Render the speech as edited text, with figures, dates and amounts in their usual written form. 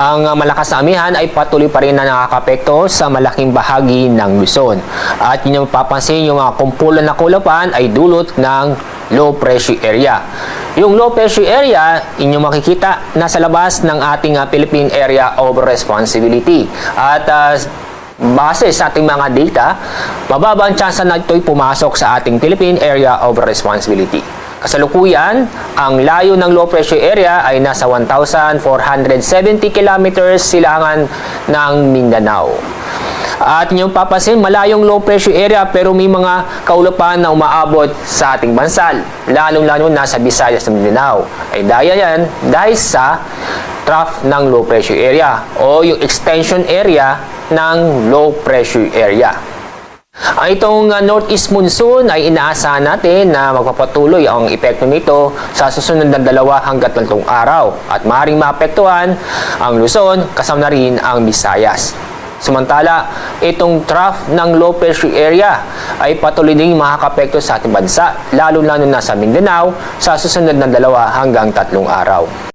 Ang malakas na amihan ay patuloy pa rin na nakakapekto sa malaking bahagi ng Luzon. At yun yung mapapansin, yung kumpulan na kulapan ay dulot ng low pressure area. Yung low pressure area, inyong makikita nasa labas ng ating Philippine Area of Responsibility. At base sa ating mga data, mababa ang tsansa na ito'y pumasok sa ating Philippine Area of Responsibility. Kasalukuyan, ang layo ng low pressure area ay nasa 1,470 kilometers silangan ng Mindanao. At inyong papasin, malayong low pressure area pero may mga kaulapan na umaabot sa ating bansa, lalong-lalo na sa Visayas ng Mindanao. Ay dahil sa trough ng low pressure area o yung extension area ng low pressure area. Itong northeast monsoon ay inaasahan natin na magpapatuloy ang epekto nito sa susunod na 2 hanggang 3 araw at maaaring maapektuhan ang Luzon kasama na rin ang Visayas. Samantala, itong trough ng low pressure area ay patuloy ding makakapekto sa ating bansa, lalo-lalo na sa Mindanao sa susunod na 2 hanggang 3 araw.